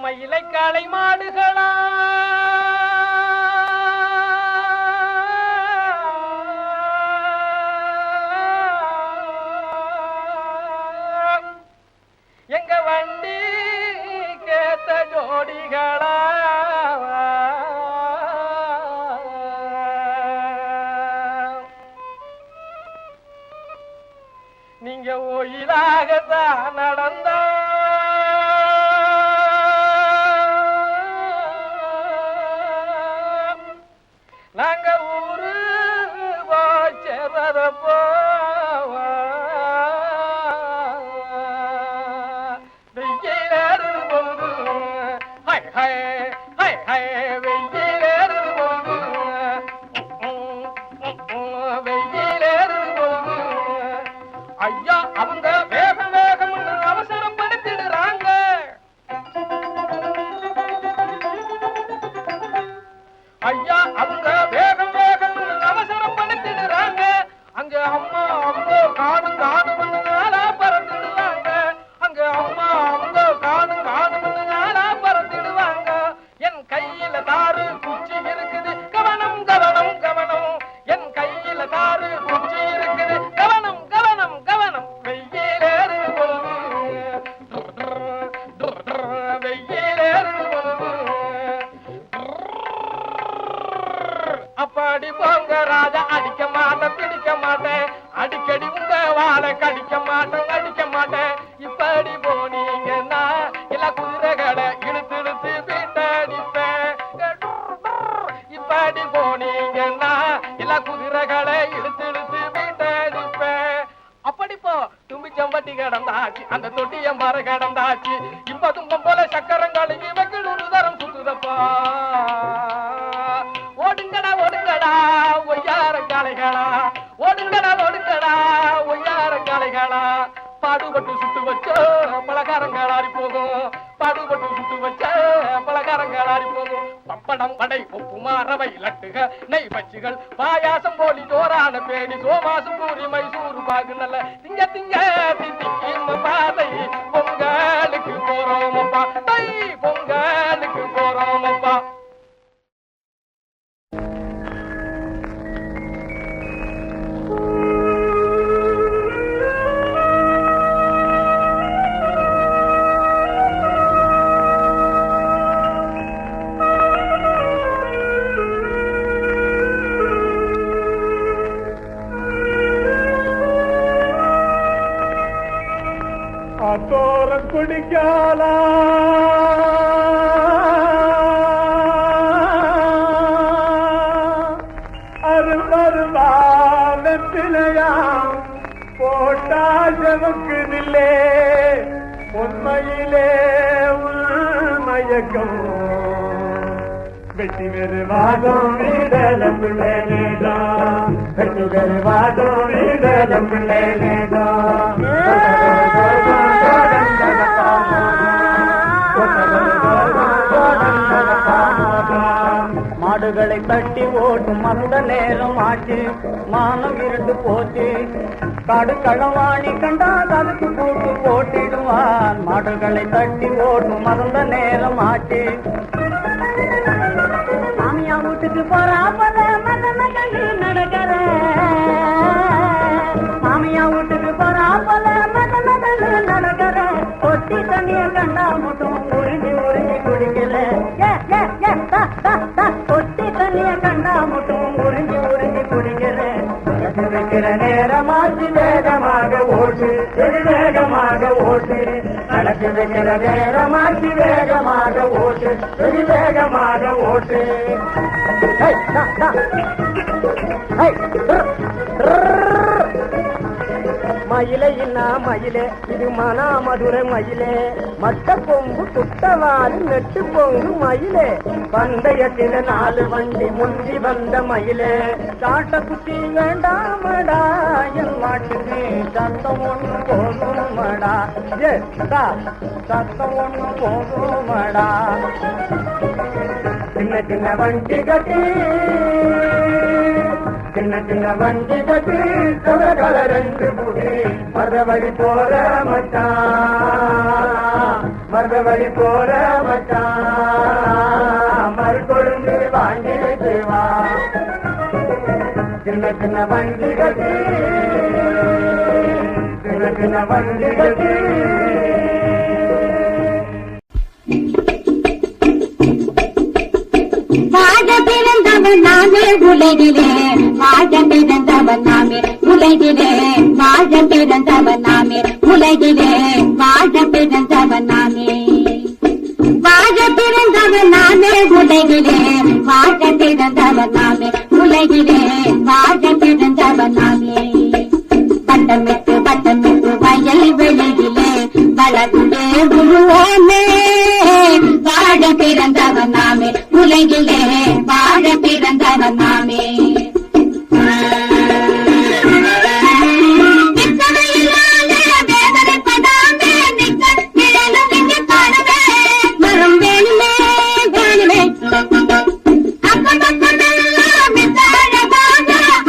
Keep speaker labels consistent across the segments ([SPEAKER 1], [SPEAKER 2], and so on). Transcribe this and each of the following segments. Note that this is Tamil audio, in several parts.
[SPEAKER 1] மயிலை காளை மாடுகளா எங்க வண்டி கேத்த ஜோடிகளா நீங்க ஒயிலாகத்தான் நடந்தா நாங்க ஊரு போச்சேர்வதப்போ வெயிலேறு பொழுது ஹை ஹை ஹை ஹை வெயிலேறு பொழுது வெயிலேறு பொழுது ஐயா அவங்க வேகம் வேகம் அவசரப்படுத்திடுறாங்க. ஐயா அவங்க வேகம் வேகம் அவசரப்படுத்திடுறாங்க. அங்க அம்மா அவங்க காணும் காணும்னு நாளா பறந்துடுவாங்க. அங்க அம்மா அவங்க காணும் காணும்னு நாளா பறந்துடுவாங்க. என் கையில தாறு குச்சி இருக்குது கவனம் கவனம் கவனம். என் கையில தாறு குச்சி இருக்குது கவனம் கவனம் கவனம். வெயிலேறு வெயிலேறு அப்பாடி போங்க ராஜா அடிக்க மாட்டேன் பிடிக்க மாட்டேன். அடிக்கடி உங்க வாழை கடிக்க மாட்டேன் அடிக்க மாட்டேன். இப்படி போனீங்கன்னா எல்லா குதிரைகளை இழுத்து இழுத்து வீட்டடிப்பேன். இப்படி போனீங்கன்னா எல்லா குதிரைகளை இழுத்து இழுத்து வீட்டடிப்பேன். அப்படிப்போ தும்பி செம்பட்டி கிடந்தாச்சு அந்த தொட்டியம் பாறை கிடந்தாச்சு. இப்ப தும்பம் போல சக்கரங்கள் இவங்கள் ஒரு தரம் சுத்துதப்பா. ஓடுங்கடா ஓடுங்கடா ஒய்யார காளைகளா. ஓடுங்கடா ஓடுங்கடா ஒய்யார காளைகளா. பாடுபட்டு சுட்டு வச்ச பலகாரங்கள் ஆறி போகும். பாடுபட்டு சுட்டு வச்ச பலகாரங்கள் ஆறி போகும். பப்படம் வடை உப்புமா ரவை லட்டுக நெய் பச்சிகள் பாயாசம் போலி ஜோரான பேடி சோமாசம் பூரி மைசூர் பாகு நல்ல திங்க திங்க தித்திக்கும் பாதை பொங்கலுக்கு போறோமப்பா தை பொங்கலுக்கு போறோமப்பா.
[SPEAKER 2] தோரம் குடிக்காலா அருவாரத்திலையாம் போட்டாசமுக்கு நில்லே உண்மையிலே உள்மயக்கம் வெட்டி வெறுவாதம் வீடலம் பிள்ளைதா வெட்டி வெறுவாதம் வீடலம் பிள்ளைதா மாடுகளை தட்டி ஓட்டும் அந்த நேரம் ஆச்சு மானம் இருண்டு போச்சு காடு களவாணி கண்டால் அதுக்கு கூட்டு போட்டிடுவான் மாடுகளை தட்டி ஓட்டும் அந்த நேரம் ஆச்சு மாமியா வீட்டுக்கு போறா பல மதன கண்டு நடக்கிற மாமியா வீட்டுக்கு போறா பல மதன கண்டு நடக்கிற கொட்டி தண்ணிய கண்டா மட்டும் உறிஞ்சி உறிஞ்சி குடிக்கல கொட்டி தண்ணிய கண்டா மட்டும் உறிஞ்சி உறிஞ்சி குடிக்கிற வைக்கிற நேரமாச்சு வேகமாக ஓட்டு வேகமாக ஓட்டு நடத்தி வைக்கிற நேரமாச்சு வேகமாக ஓட்டு வேகமாக ஓட்டு. மயிலே இன்னா மயிலே இது மனா மதுரை மயிலே மட்ட கொம்பு குட்டவாறு நெட்டு பொங்கு மயிலே பந்தயத்தில 4 வண்டி முந்தி வந்த மயிலே சாட்ட குட்டி வேண்டாமடா என் மாட்டுக்கு சத்தம் ஒண்ணு போகுமடா சத்தம் ஒண்ணு போகுமடா சின்ன சின்ன வண்டி கட்டி சின்ன சின்ன வண்டி கட்டி கலகல 2 புடி மரவழி போற மச்சான் மரவழி போற மச்சான் மறுகொழுந்து வாங்கி வா சின்ன சின்ன வண்டி கட்டி சின்ன சின்ன வண்டி கட்டி
[SPEAKER 3] வாழ பிறந்தவன் நாமே உலகிலே வாழ பிறந்தவன் நாமே உலகிலே வாழ பிறந்தவன் நாமே உலகிலே வாழ பிறந்தவன் நாமே வாழ பிறந்தவன் நாமே உலகிலே வாழ பிறந்தவன் நாமே உலகிலே வாழ பிறந்தவன் நாமே பட்டமிட்டு பட்டமிட்டு வயல் வெளியிலே வளர்ந்தே உருவோமே வாழ பிறந்தவன் நாமே உலகிலே வாழ பிறந்தவன் நாமே மரம் வேணுமே வேணுமே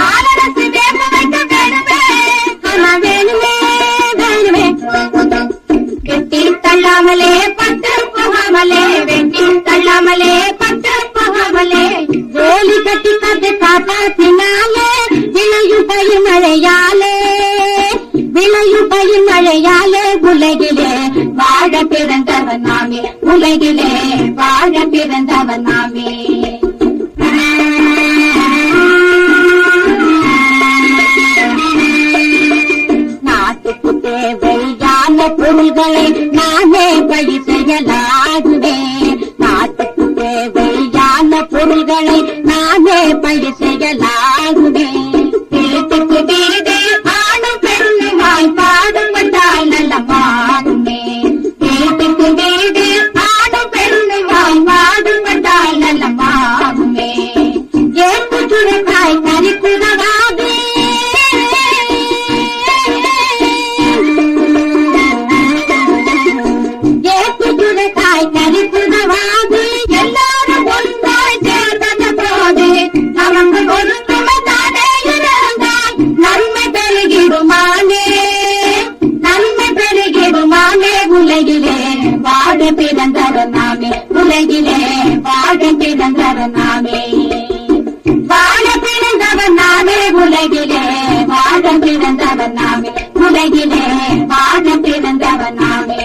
[SPEAKER 3] ஆலரசு வேக வைக்க வேணுமே ஆனா வேணுமே வேணுமே கெட்டி தள்ளாமலே பட்டு போகாமலே வெட்டி தள்ளாமலே பட்டு போகாமலே வேலி கட்டி கட்டு காப்பாத்தினாலே விளையும் பயிர் மழையாலே விளையும் பயிர் மழையாலே உலகிலே வாழ பிறந்தவன் நாமே உலகிலே வாழ பிறந்தவன் நாமே நாட்டுக்கு தேவையான பொருள்களை நானே பழி செய்யலாகுவேன் நாட்டுக்கு தேவையான பொருள்களை நானே பழி செய்யலாகுவேன் வீட்டுக்கு வீடு ஆணும் பெண்ணுமாய் பாடும் வந்தால் நல்லமாகுமே வீட்டுக்கு வீடு ஆணும் பெண்ணுமாய் பாடும் வந்தால் நல்லமாகுமே ஏற்று சுரக்காய் கரிப்புதவாது ஏற்று சுரக்காய் கரிப்புதவாது எல்லாரும் ஒன்றாய் பெருகிடுமானே நன்மை பெருகிடுமானே உலகிலே வாழ பிறந்தவர் நாமே உலகிலே வாழ பிறந்தவர் நாமே வாழ பிறந்தவர் நாமே உலகிலே வாழ பிறந்தவர் நாமே உலகிலே வாழ பிறந்தவர் நாமே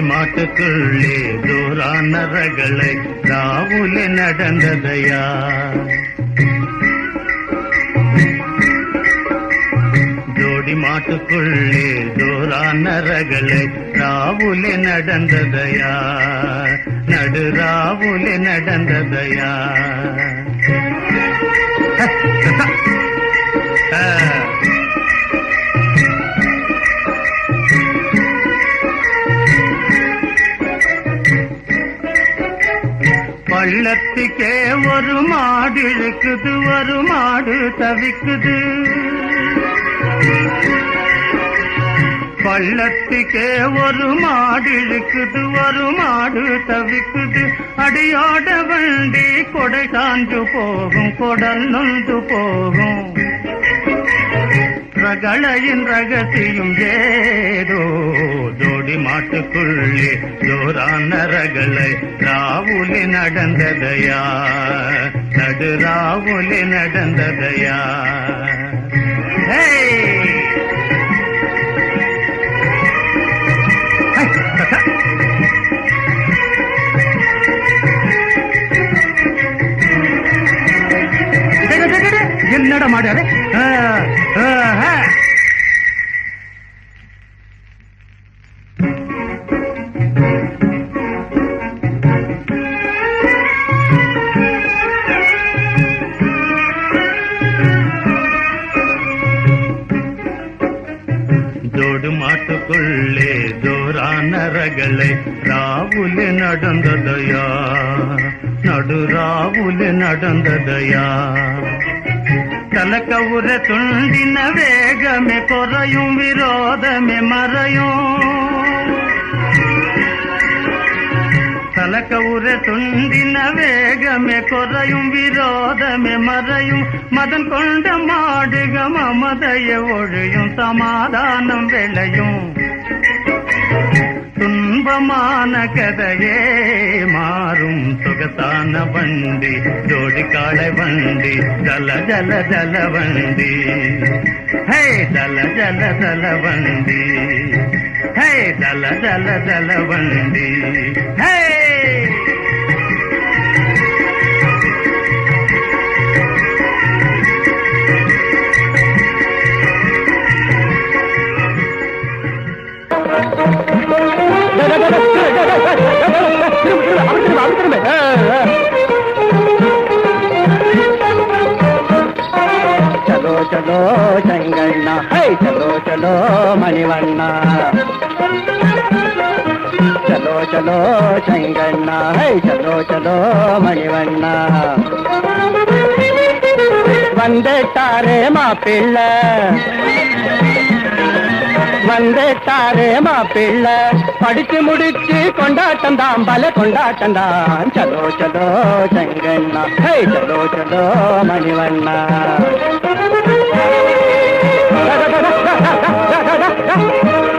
[SPEAKER 4] மாட்டுக்குள்ளே தூரான ரகளை ராவுலே நடந்ததையா ஜோடி மாட்டுக்குள்ளே தூரான ரகளை ராவுலே நடந்ததையா நடு ராவுலே நடந்ததையா பள்ளத்துக்கே ஒரு மாடு இழுக்குது ஒரு மாடு தவிக்குது பள்ளத்துக்கே ஒரு மாடு இழுக்குது ஒரு மாடு தவிக்குது அடியோட வண்டி கொடை சாஞ்சு போகும் கொடல் நொந்து போகும் ரகளையின் ரகசியம் ஏதோ ஜோடி மாட்டுக்குள்ளே ஜோரான ரகளை ராவுலே நடந்ததையா நடு ராவுலே நடந்ததையா என்னடா மாடு ஜோடு மாட்டுக்குள்ளே ஜோரான ரகளை ராவுலே நடந்ததையா நடு ராவுலே நடந்ததையா ತಲಕ ಉರೆ ತುಂಡಿನ ವೇಗಮೆ ಕೊರೆಯು ವಿರೋಧಮೆ ಮರೆಯು ತಲಕ ಉರೆ ತುಂಡಿನ ವೇಗಮೆ ಕೊರೆಯು ವಿರೋಧಮೆ ಮರೆಯು ಮದನ್ ಕೊಂಡ ಮಾಡುಗ ಮಮದಯ ಒழிಯು ಸಮಾಧಾನಂ ಬೆಳೆಯು துன்பமான கதையே மாறும் சொகத்தான வண்டி ஜோடி காளை வண்டி ஜல ஜல ஜல வண்டி ஹே ஜல ஜல ஜல வண்டி ஹே ஜல ஜல ஜல வண்டி ஹே
[SPEAKER 2] चलो चलो चंगण्णा है चलो चलो मणिवण्णा चलो चलो चंगण्णा है चलो चलो मणिवण्णा वंदेटारे मापिल्ल வந்தேட்டாரே மாப்பிள்ள படிச்சு முடிச்சு கொண்டாட்டந்தான் பல கொண்டாட்டந்தான் சலோ சலோ செங்கண்ணா ஹே சலோ சலோ மணிவண்ணா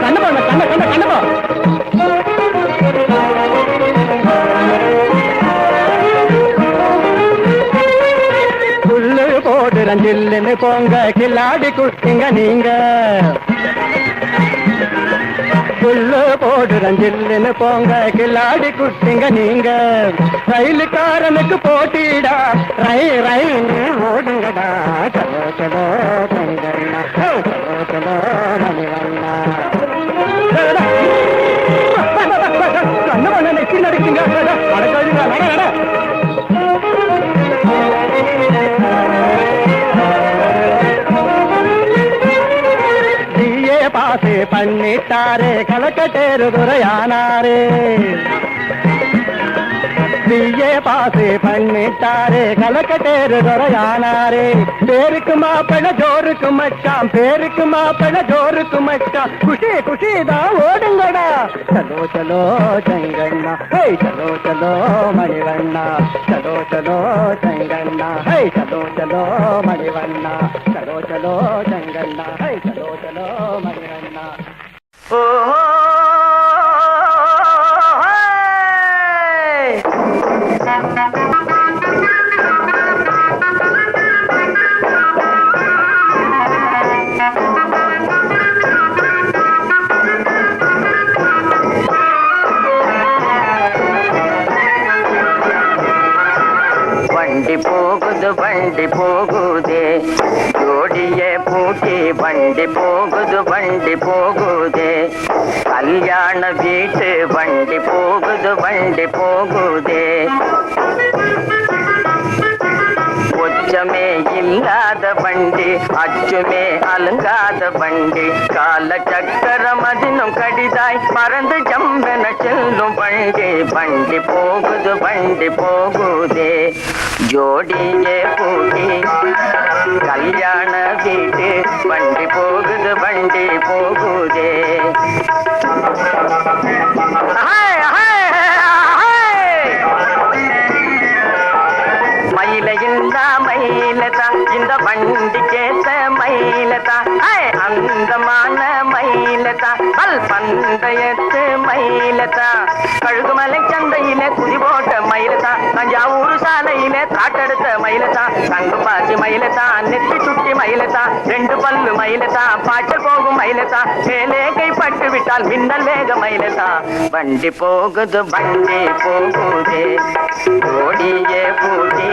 [SPEAKER 2] கண்ணு போன கண்ண கண்ண கண்ணு போ புல்லு போடுறேன் ஜில்லுன்னு போங்க கில்லாடி குட்டிங்க நீங்க புல்லு போடுறேன் ஜில்லுன்னு போங்க கில்லாடி குட்டிங்க நீங்க ரயிலுக்காரனுக்கு போட்டிடா ரை ரை ஓடுங்கடா சலோ சலோ செங்கண்ணா சலோ சலோ மணிவண்ணா கண்ணு பண்ண நெக்கி நடிக்குங்க அடக்காதுங்க நட பண்ணிட்டு பண்ணிட்டாரே கலக்கட்டேரு துறையானாரே பிஏ பாசு பண்ணிட்டாரே கலக்கட்டேரு துறையானாரே பேருக்கு மாப்பிள ஜோருக்கு மச்சான் பேருக்கு மாப்பிள ஜோருக்கு மச்சான் குஷி குஷிதான் ஓடுங்கடா சலோ சலோ செங்கண்ணா ஹே சலோ சலோ மணிவண்ணா சலோ சலோ செங்கண்ணா ஹே சலோ சலோ மணிவண்ணா சலோ சலோ செங்கண்ணா ஹே சலோ சலோ மணிவண்ணா ஓஹோ
[SPEAKER 5] ಬಂಡಿ ಹೋಗುವುದೇ ಜೋಡಿಯೇ ಪೂಟಿ ಬಂಡಿ ಹೋಗುವುದೇ ಕಲ್ಯಾಣ வீட்டு ಬಂಡಿ ಹೋಗುವುದೇ ஒச்சமே இல்லாத வண்டி அச்சுமே அலங்காத வண்டி கால சக்கரம் அதினும் கடிதாய் பறந்து ஜம்பென செல்லும் வண்டி போகுதே ஜோடியே பூட்டி கல்யாண வீட்டு வண்டி போகுதே மயிலையில்லா மயிலதா இந்த வண்டி கேட்ட மயிலதா அந்தமான மயிலதா பல் பந்தயத்து மயிலதா கழுகுமலை சந்தையில குதி போட்ட மயிலதா தஞ்சாவூர் சாலையில தாட்டெடுத்த மயிலதா தங்குபாசி மயிலதா நெத்தி சுட்டி மயிலதா ரெண்டு பல்லு மயிலதா பாய்ச்சல் போகும் மயிலதா மேலே கைப்பட்டு விட்டால் மின்னல் வேக மயிலதா வண்டி போகுதே ஓடியே பூட்டி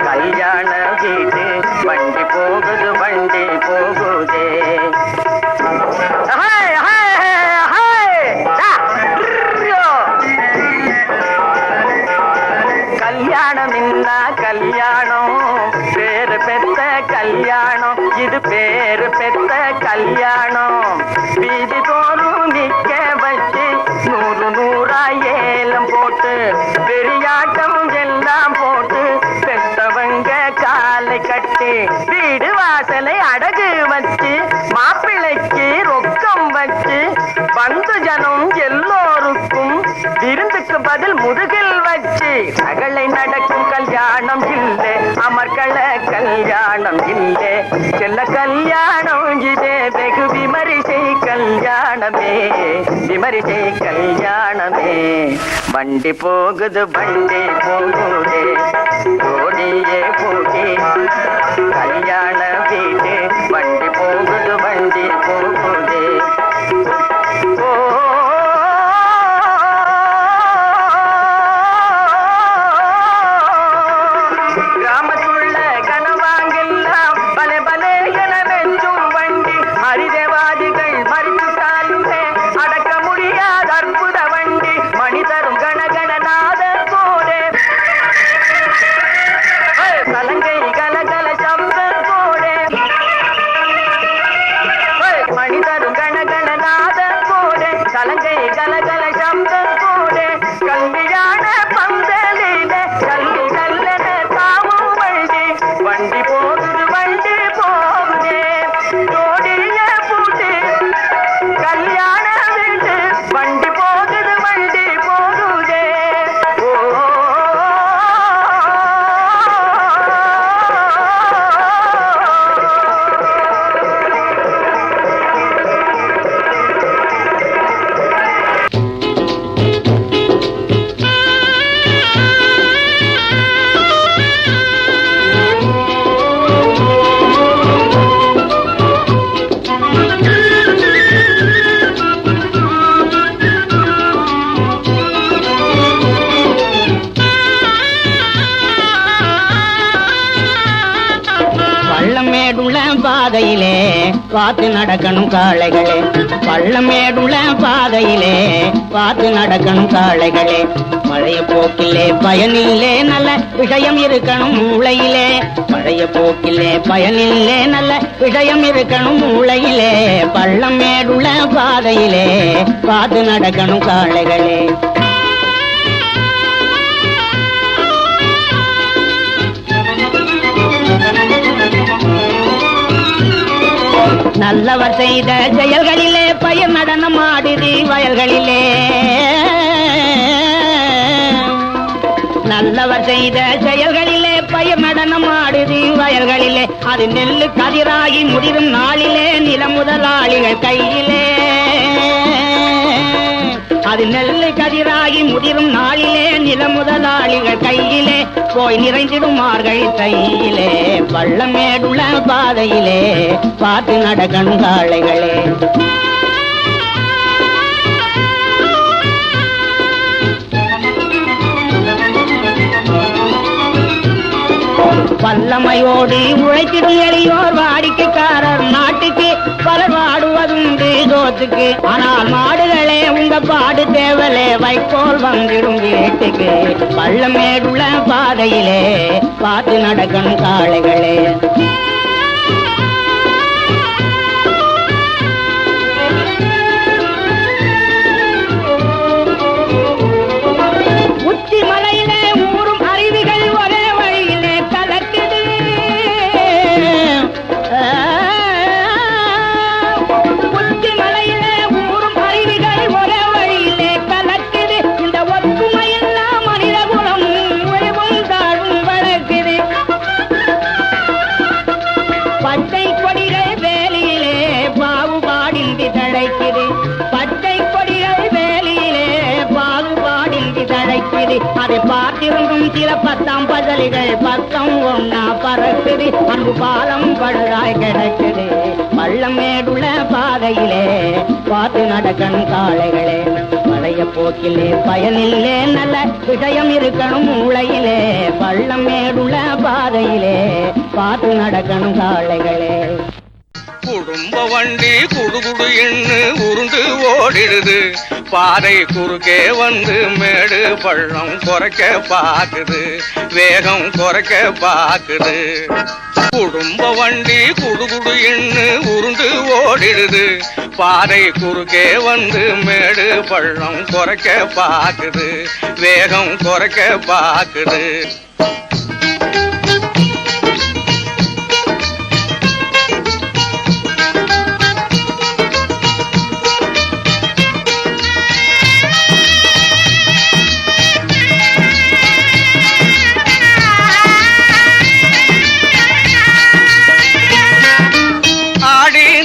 [SPEAKER 5] கல்யாண வீட்டு வண்டி போகுதே கல்யாணம் இன்னா கல்யாணம் பேரு பெத்த கல்யாணம் இது பேரு பெத்த கல்யாணம் வீதி தோறும் நிக்க வச்சு நூறாய் ஏலம் போட்டு பெரியாட்டம் எல்லாம் போட்டு பெத்தவங்க காலை கட்டி வீடு வாசலை அடகு வச்சு மாப்பிள்ளைக்கு ரொக்கம் வச்சு பந்து ஜனம் எல்லோருக்கும் விருந்துக்கு பதில் முதுகில் வச்சு சகலை நடக்கும் கல்யாணம் இல்லை அமர்கள கல்யாணம் இல்லை செல்ல கல்யாணம் இதே வெகு விமரிசை கல்யாணமே வண்டி போகுதே ஓடியே பூட்டி கல்யாண வீட்டு வண்டி போகுதே கிராமத்துள்ள கனவாங்கெல்லாம் பல என வெஞ்சும் வண்டி ஹரிதேவாதிகள் மறித்துட்டாலுமே அடக்க முடியாத அற்புத வண்டி மணி தரும் கணகணநாத கோடே கலங்கை கலகல சப்த கோடே மணி தரும் கணகணநாத கோடே கலங்கை கலகல சப்த கோடே கல்வியான பந்தலில கல்வி கல்லன தாவும் வண்டி போகுதே ஜோடிய பூட்டி கல்யாண வீட்டு வண்டி போகுதே
[SPEAKER 6] பள்ளமேடுள்ள பாதையிலே பார்த்து நடக்கணும் காளைகளே பள்ளமேடுள்ள பாதையிலே
[SPEAKER 2] பார்த்து நடக்கணும் காளைகளே. பழைய போக்கிலே பயனில்லே நல்ல விஷயம் இருக்கணும் மூளையிலே. பழைய போக்கிலே பயனில்லே நல்ல விஷயம் இருக்கணும் மூளையிலே. பள்ளம் மேடுள்ள பாதையிலே பார்த்து நடக்கணும் காளைகளே. நல்லவர் செய்த செயல்களிலே பயிர் நடனம் ஆடுதி வயல்களிலே. நல்லவர் செய்த செயல்களிலே பயிர் நடனம் ஆடுதி வயல்களிலே. அது நெல்லு கதிராகி முடிரும் நாளிலே நில முதலாளிகள் கையிலே. அது நெல்லு கதிராகி முடிரும் நாளிலே நில முதலாளிகள் கையிலே. போய் நிறைந்திடும் மார்கழி தையிலே பள்ளமேடுள்ள பாதையிலே பார்த்து நடக்கணும் காளைகளே. வல்லமையோடு உழைத்திடும் எளியோர் வாடிக்கைக்காரர் நாட்டுக்கு பலர் வாடுவதுண்டு சோத்துக்கு. ஆனால் மாடுகளே உங்க பாடு தேவலே வைக்கோல் வந்திடும் வீட்டுக்கு. பள்ளமேடுள்ள பாதையிலே பார்த்து நடக்கணும் காளைகளே. உச்சி மலையிலே ஊறும் அருவிகள் ஒரே வழியிலே கலக்குது. உச்சி மலையிலே ஊறும் அருவிகள் ஒரே வழியிலே கலக்குது. இந்த ஒற்றுமையெல்லாம் மனித குலம் உயவும் தாழ்வும் வளர்க்குது. பச்சை கொடிகள் வேலியிலே பாகுபாடின்றி தழைக்குது. பச்சை கொடிகள் வேலியிலே பாகுபாடின்றி தழைக்குது. அதை பார்த்திருந்தும் சில பத்தாம் பதலிகள் பக்கம் ஒன்னா பறக்குது. அன்பு பாலம் பழுதாய் கிடக்குது. பள்ளமேடுள்ள பாதையிலே பார்த்து நடக்கணும் காளைகளே. பழைய போக்கிலே பயனில்லே நல்ல விஷயம் இருக்கணும் மூளையிலே. பள்ளமேடுள்ள பாதையிலே பார்த்து நடக்கணும் காளைகளே.
[SPEAKER 6] குடும்ப வண்டி குடுகுடு எண்ணு உருண்டு ஓடிடுது. பாதை குறுக்கே வந்து மேடு பள்ளம் குறைக்க பாக்குது. வேகம் குறைக்க பாக்குது. குடும்ப வண்டி குடுகுடு எண்ணு உருண்டு ஓடிடுது. பாதை குறுக்கே வந்து மேடு பள்ளம் குறைக்க பாக்குது. வேகம் குறைக்க பாக்குது.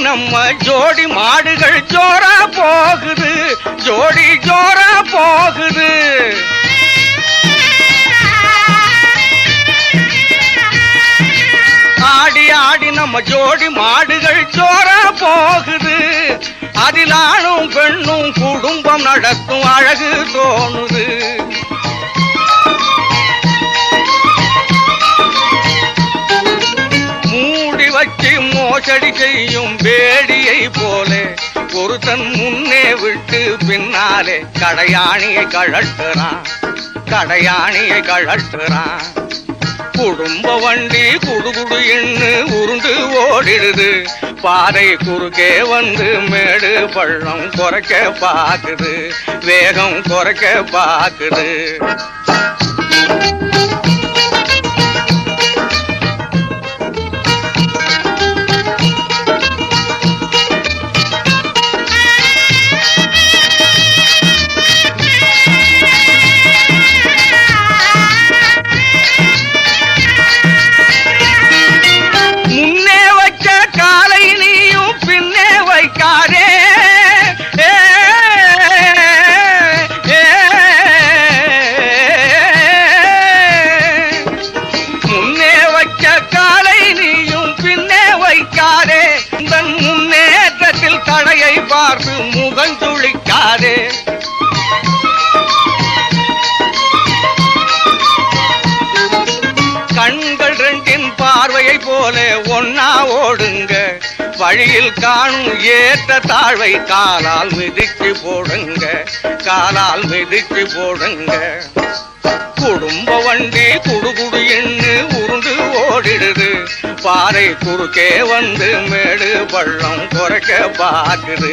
[SPEAKER 6] நம்ம ஜோடி மாடுகள் ஜோரா போகுது. ஜோடி ஜோரா போகுது. ஆடி ஆடி நம்ம ஜோடி மாடுகள் ஜோரா போகுது. அதில் ஆணும் பெண்ணும் குடும்பம் நடத்தும் அழகு தோணுது. மூடி வச்சு மோசடி செய்யும் வேடியை போலே ஒருத்தன் முன்னே விட்டு பின்னாலே கடையாணியை கழட்டுறான். கடையாணியை கழட்டுறான். குடும்ப வண்டி குடுகுடு எண்ணு உருண்டு ஓடிடுது. பாதை குறுக்கே வந்து மேடு பள்ளம் குறைக்க பாக்குது. வேகம் குறைக்க பாக்குது. பார்த்து முகஞ்சுளிக்காதே. கண்கள் ரெண்டின் பார்வையை போல ஒன்னா ஓடுங்க. வழியில் காணும் ஏற்ற தாழ்வை காலால் மிதிச்சு போடுங்க, காலால் மிதிச்சு போடுங்க. குடும்ப வண்டி குடுகுடு எண்ணு உருண்டு ஓடிடுது, பாறை குறுக்கே வந்து மேடு பள்ளம் குறைக்க பாக்குது,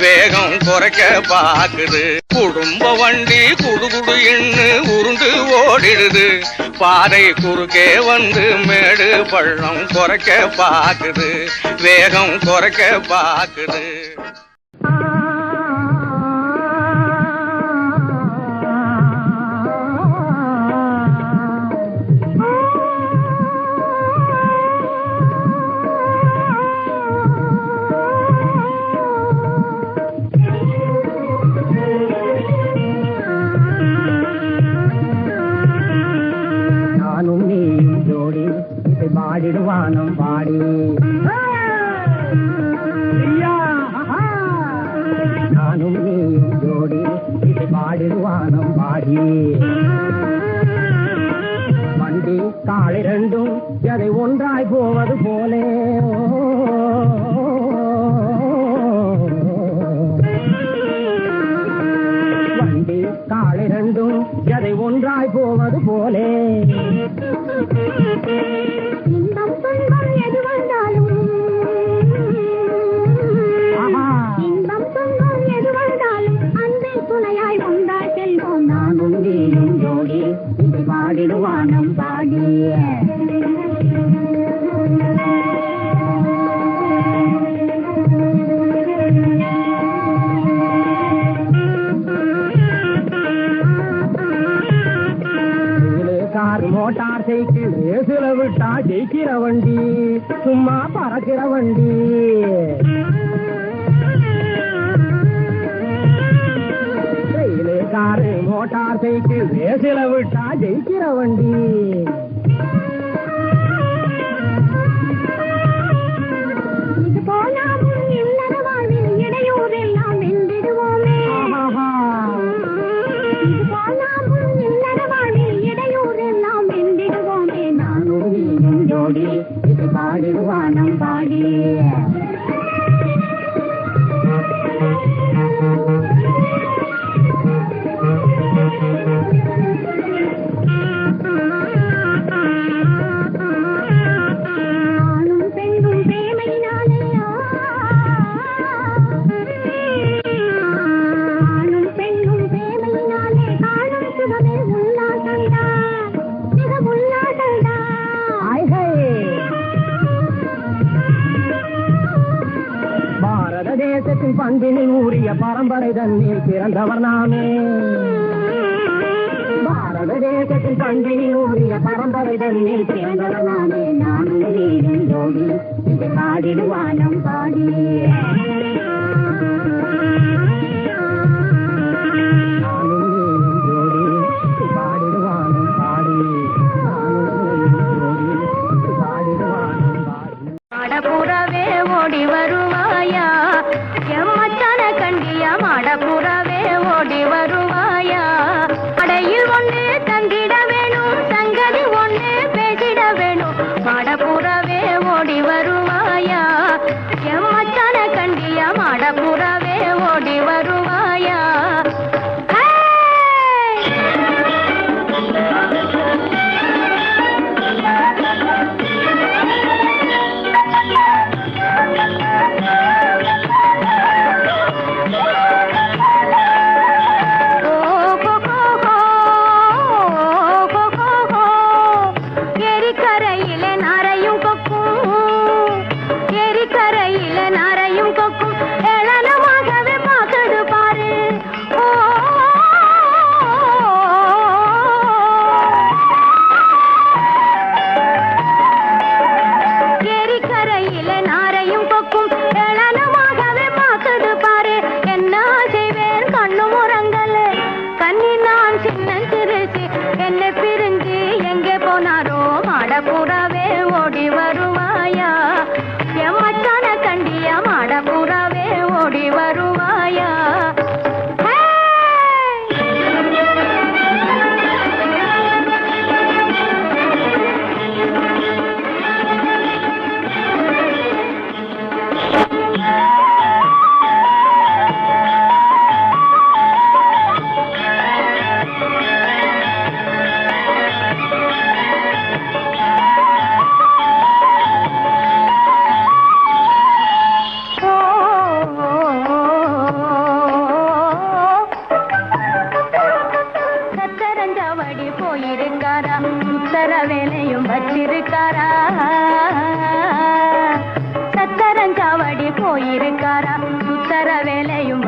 [SPEAKER 6] வேகம் குறைக்க பாக்குது. குடும்ப வண்டி குடுகுடு எண்ணு உருண்டு ஓடிடுது, பாறை குறுக்கே வந்து மேடு பள்ளம் குறைக்க பாக்குது, வேகம் குறைக்க பாக்குது.
[SPEAKER 2] பாடிடுவானம் பாடி நானும் நீ ஜோடி இது பாடிடுவானம் பாடி வண்டி காலை ரெண்டும் அதை ஒன்றாய் போவது போலே வண்டி காலை ரெண்டும் அதை ஒன்றாய் போவது போலே
[SPEAKER 3] இன்பம் துன்பம் எது வந்தாலும் இன்பம் துன்பம் எது வந்தாலும் அன்பில் துணையாய் ஒன்றாய் செல்வோம் நானும் நீயும் ஜோடி இது பாடிடுவானம் பாடி மோட்டார் சைக்கிள் ரேசுல விட்டா ஜெயிக்கிற வண்டி சும்மா பறக்கிற வண்டி ரயிலு காரு மோட்டார் சைக்கிள் ரேசுல விட்டா ஜெயிக்கிற வண்டி இது போனாலும் இல்லற வாழ்வில் இடையூறெல்லாம் வென்றிடுவோமே இது போனாலும் இல்லற வாழ்வில் இடையூறெல்லாம் வென்றிடுவோமே நானும் நீயும் ஜோடி இது பாடிடுவானம் பாடி ஆணும் பெண்ணும் பிரேமையினாலே ஆணும் பெண்ணும் பிரேமையினாலே காணும் சுகமே உல்லாசந்தா மிக உல்லாசந்தா பாரத தேசத்தின் பண்பினில் ஊறிய பரம்பரை தன்னில் பிறந்தவர் நாமே பாரத தேசத்தின் பண்பினில் ஊறிய பரம்பரை தன்னில் பிறந்தவர் நாமே நானும் நீயும் ஜோடி இது பாடிடுவானம் பாடி நானும் நீயும் ஜோடி இது பாடிடுவானம் பாடி நானும் நீயும் ஜோடி இது பாடிடுவானம் பாடி
[SPEAKER 7] மாடப்புறவே ஓடி வருவாயா எம்மச்சான கண்டியா மாடப்புறவே ஓடி வருவாயா அடையில் ஒண்ணு தந்திட வேணும் சங்கதி ஒண்ணு பேசிட வேணும் மாடப்புறவே ஓடி வருவாயா எம்மச்சான கண்டியா மாடப்புறவே ஓடி வருவாயா ஓ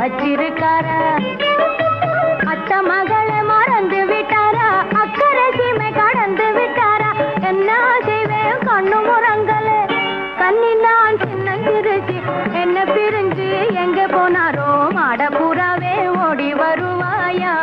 [SPEAKER 7] வச்சிருக்காரா அத்த மகளை மறந்து விட்டாரா அக்கறை சீமை கடந்து விட்டாரா என்ன செய்வேன் கண்ணு முறங்கல கண்ணி நான் சின்ன சிரிச்சு என்ன பிரிஞ்சு எங்க போனாரோ மாடப்புறாவே ஓடி வருவாயா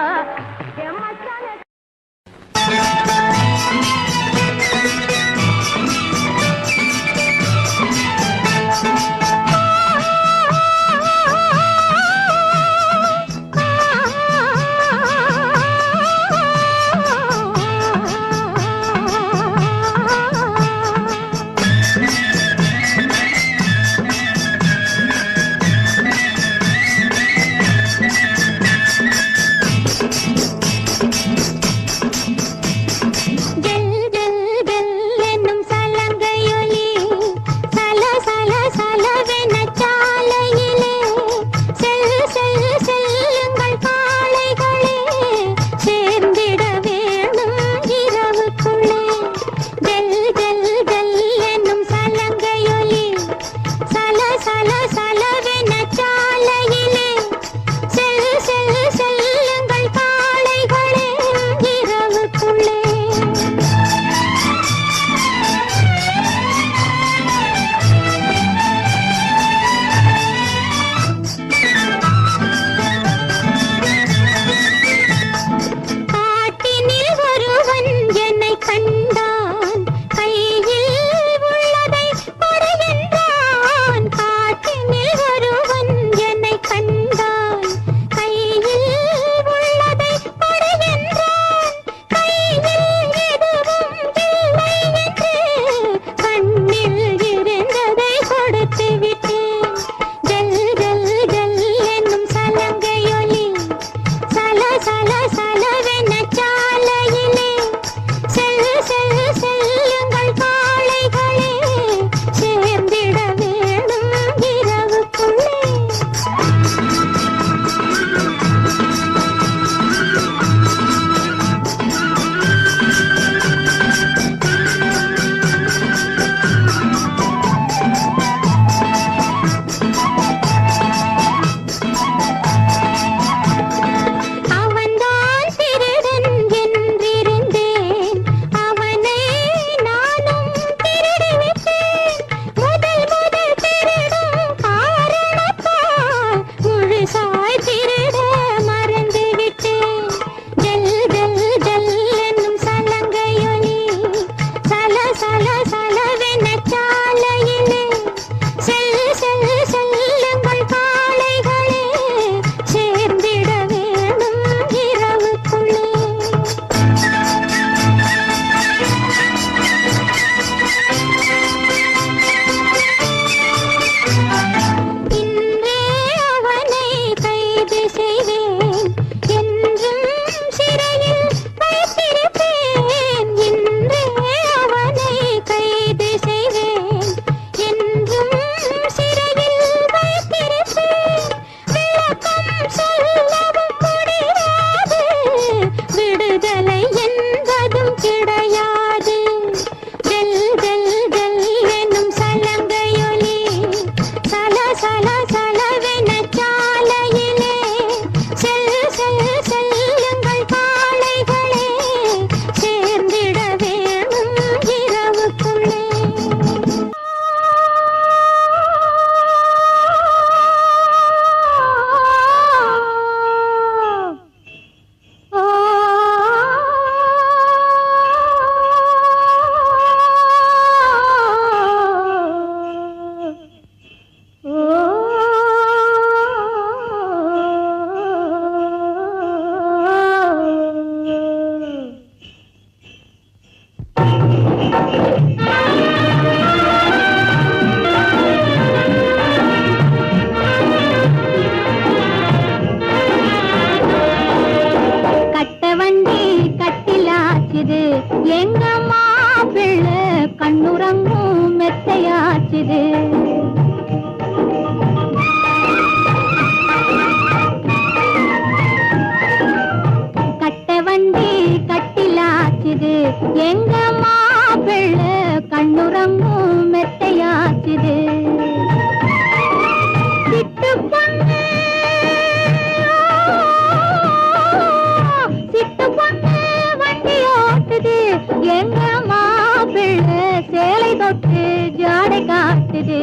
[SPEAKER 7] ஆச்சுது.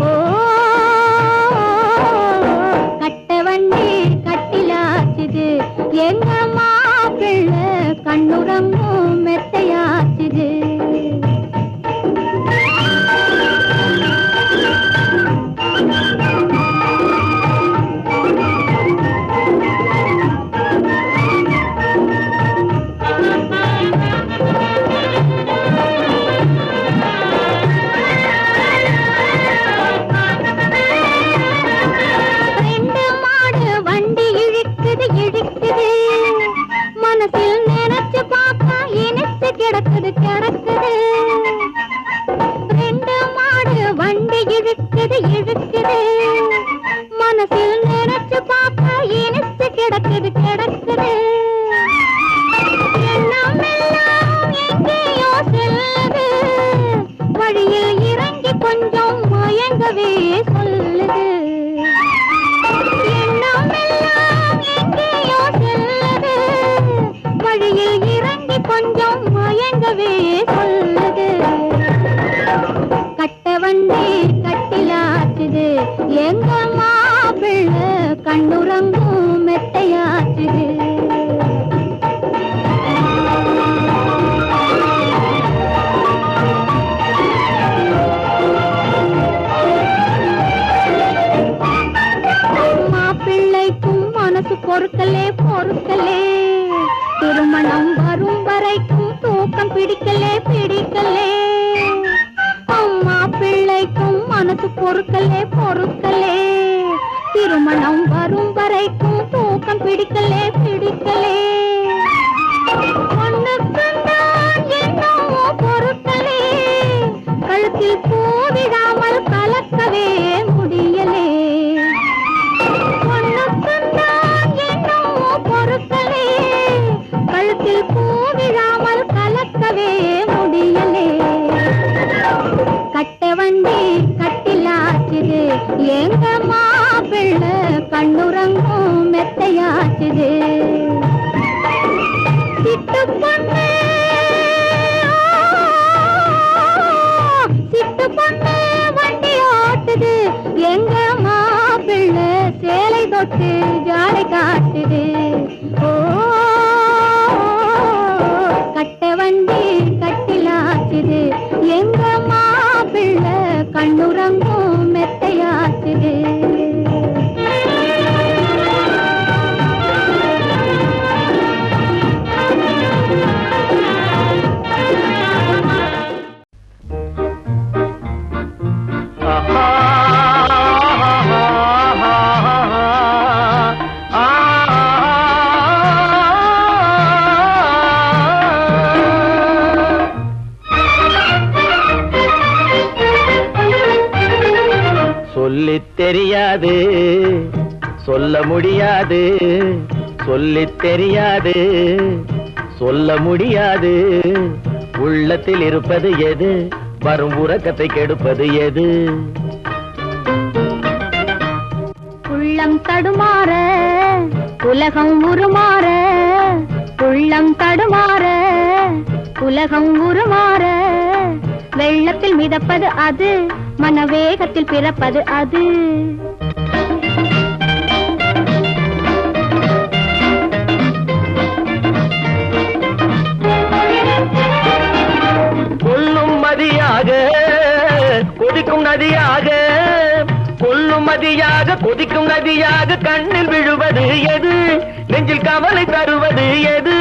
[SPEAKER 7] ஓ கட்ட வண்டி கட்டிலாச்சுது. எங்க மாப்பிள்ளை கண்ணுறங்கும் மெத்தையாச்சுது. மனசில் நினைச்சு பார்த்தா இனிச்சு கிடக்குது கிடக்குது. ரெண்டு மாடு வண்டி இழுக்குது இழுக்குது. மனசில் நினைச்சு பார்த்தா இனிச்சு கிடக்குது கிடக்குது. எண்ணமெல்லாம் எங்கேயோ செல்லுது. வழியில் இறங்கி கொஞ்சம் மயங்கவே சொல்லுது. எண்ணமெல்லாம் எங்கேயோ செல்லுது. வழியில் இறங்கி கொஞ்சம் மயங்கவே சொல்லுது. கட்ட வண்டி கட்டிலாச்சுது. எங்க மாப்பிள்ளை கண்ணுறங்கும் மெத்தையாச்சுது. மாப்பிள்ளைக்கும் மனசு பொறுக்கலே பொறுக்கலே. திருமணம் வரும் வரைக்கும் தூக்கம் பிடிக்கலே பிடிக்கலே. அம்மா பிள்ளைக்கும் மனசு பொறுக்கலே பொறுக்கலே. திருமணம் வரும் வரைக்கும் தூக்கம் பிடிக்கலே பிடிக்கலே. ஒண்ணுக்குந்தான் என்னவோ பொறுக்கலே. கழுத்தில் பூவிடாமல் கலக்கவே முடியலே. ஒண்ணுக்குந்தான் என்னவோ பொறுக்கலே. கழுத்தில் பூவிடாமல் கலக்கவே முடியலே. கட்ட வண்டி கட்டிலாச்சுது. எங்க மாப்பிள்ளை கண்ணுறங்கும் மெத்தையாச்சுது. சிட்டு பொண்ணு சிட்டு பொண்ணு வண்டி ஓட்டுது. எங்க மாப்பிள்ளை சேலை தொட்டு ஜாலை காட்டுது. ஓ கட்ட வண்டி கட்டிலாச்சுது. எங்க மாப்பிள்ளை கண்ணுறங்கும் மெத்தையாச்சுது.
[SPEAKER 5] சொல்லித் தெரியாது சொல்ல முடியாது. சொல்லித் தெரியாது சொல்ல முடியாது. உள்ளத்தில் இருப்பது எது? வரும் உறக்கத்தை கெடுப்பது எது?
[SPEAKER 7] உள்ளம் தடுமாற உலகம் உருமாற. உள்ளம் தடுமாற உலகம் உருமாற. வெள்ளத்தில் மிதப்பது அது. மனவேகத்தில் பிறப்பது அது.
[SPEAKER 5] கொல்லும் மதியாக கொதிக்கும் நதியாக. கொல்லும் மதியாக கொதிக்கும் நதியாக. கண்ணில் விழுவது எது? நெஞ்சில் கவலை தருவது எது?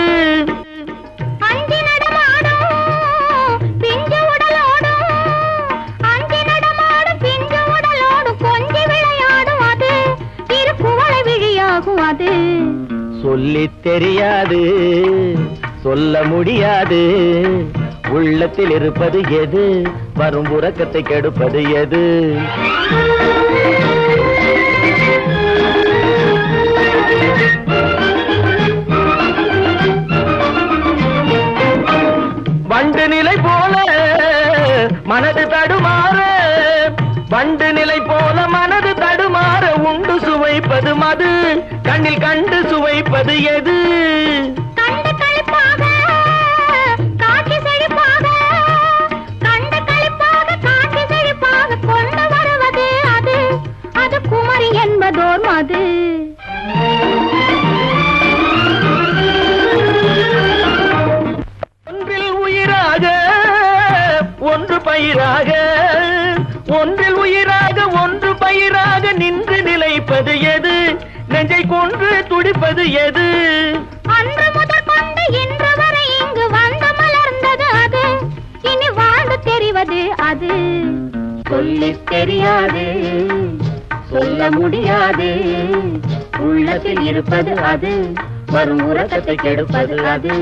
[SPEAKER 5] சொல்லித் தெரியாது சொல்ல முடியாது. உள்ளத்தில் இருப்பது எது? வரும் உறக்கத்தை கெடுப்பது எது? வண்டு நிலை போல மனது தடுமாற. வண்டு நிலை போல மனது தடுமாற. உண்டு சுவைப்பது மது. கண்ணில் கண்டு சுவைப்பது எது?
[SPEAKER 7] கண்டு களிப்பாக காட்சி செழிப்பாக. கண்டு களிப்பாக காட்சி செழிப்பாக. நல்லதோர் மது.
[SPEAKER 2] ஒன்றில் உயிராக ஒன்று பயிராக, ஒன்றில் உயிராக ஒன்று பயிராக நின்று நிலைப்பது எது? நெஞ்சை கொன்று துடிப்பது எது?
[SPEAKER 7] அன்று முதற் கொண்டு இன்று வரை இங்கு வந்து மலர்ந்தது அது, இனி வாழ்ந்து தெரிவது அது. சொல்லித் தெரியாது, சொல்ல முடியாது, உள்ளத்தில் இருப்பது அது, வரும் உறக்கத்தை கெடுப்பது அது.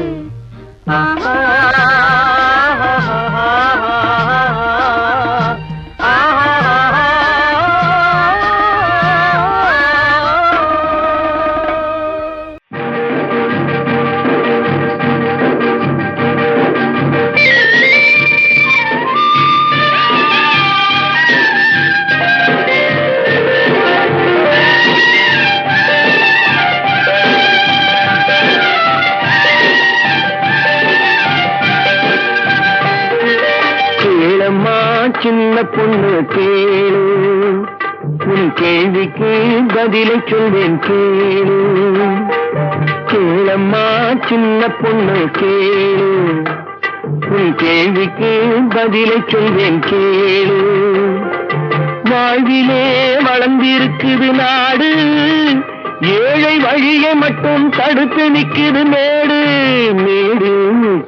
[SPEAKER 2] சின்ன பொண்ணு கேளு, உன் கேள்விக்கு பதிலை சொல்வேன் கேளு. கேளம்மா சின்ன பொண்ணு கேளு, உன் கேள்விக்கு பதிலை சொல்வேன் கேளு. வாழ்விலே வளர்ந்திருக்குது நாடு, ஏழை வழியை மட்டும் தடுத்து நிக்குது மேடு மேடு.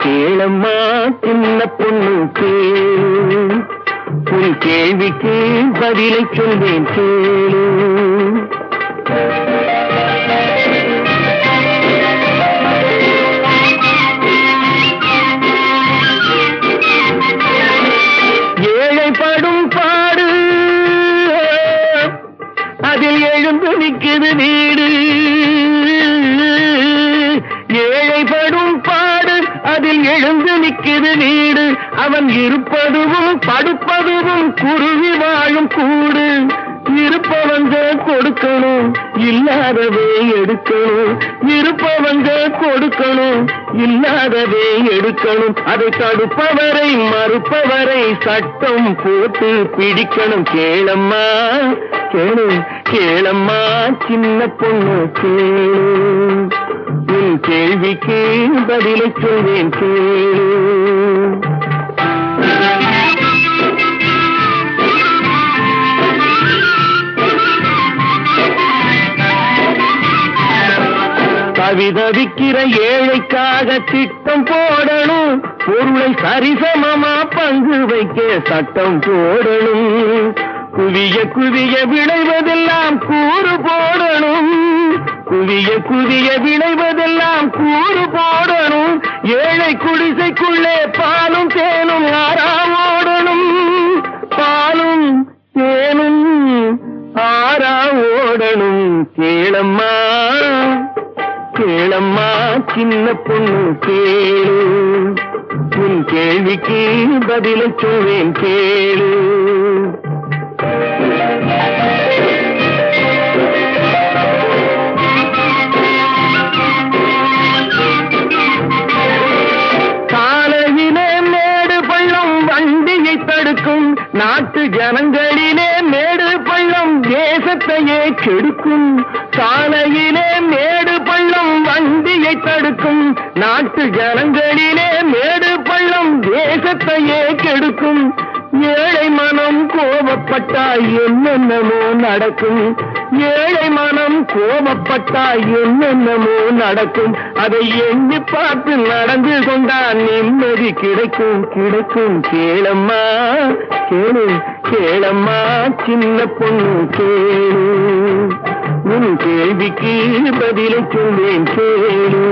[SPEAKER 2] கேளம்மா சின்ன பொண்ணு கேளு, உன் கேள்விக்கு பதிலை சொல்வேன் கேளு. ஏழைப்படும் பாடு அதில் எழுந்து நிற்குது நீடு, ஏழைப்படும் பாடு அதில் எழுந்து நிற்குது நீடு. அவன் இருப்பதுவும் படுப்பதுவும் குருவி வாழும் கூடு. இருப்பவங்க கொடுக்கணும், இல்லாதவே எடுக்கணும். இருப்பவங்க கொடுக்கணும், இல்லாதவே எடுக்கணும். அதை தடுப்பவரை மறுப்பவரை சட்டம் போட்டு பிடிக்கணும். கேளம்மா கேளு, கேளம்மா சின்ன பொண்ணு கேளு, உன் கேள்விக்கு பதிலை சொல்வேன் கேளு. தவிதவிக்கிற ஏழைக்காக திட்டம் போடணும், பொருளை சரிசமமா பங்கு வைக்க சட்டம் போடணும். குவிய குவிய விளைவதெல்லாம் கூறு போடணும், குவிய குவிய விளைவதெல்லாம் கூறு போடணும். ஏழை குடிசைக்குள்ளே பாலும் தேனும் ஆறா ஓடணும், பாலும் தேனும் ஆறா ஓடணும். கேளம்மா கேளம்மா சின்ன பொண்ணு கேளு, உன் கேள்விக்கு பதிலை சொல்வேன் கேளு. காலையிலே மேடு பள்ளம் வண்டியை தடுக்கும், நாட்டு ஜனங்களிலே மேடு பள்ளம் தேசத்தையே கெடுக்கும். சாலையிலே மேடு பள்ளம் வண்டியை தடுக்கும், நாட்டு ஜனங்களிலே மேடு பள்ளம் தேசத்தையே கெடுக்கும். ஏழை மனம் கோபப்பட்டால் என்னென்னமோ நடக்கும், ஏழை மனம் கோபப்பட்டால் என்னென்னமோ நடக்கும். அதை எண்ணி பார்த்து நடந்து கொண்டால் நிம்மதி கிடைக்கும் கிடைக்கும். கேளம்மா கேளு, கேளம்மா சின்ன பொண்ணு கேளு, உன் கேள்விக்கு பதிலை சொல்வேன் கேளு.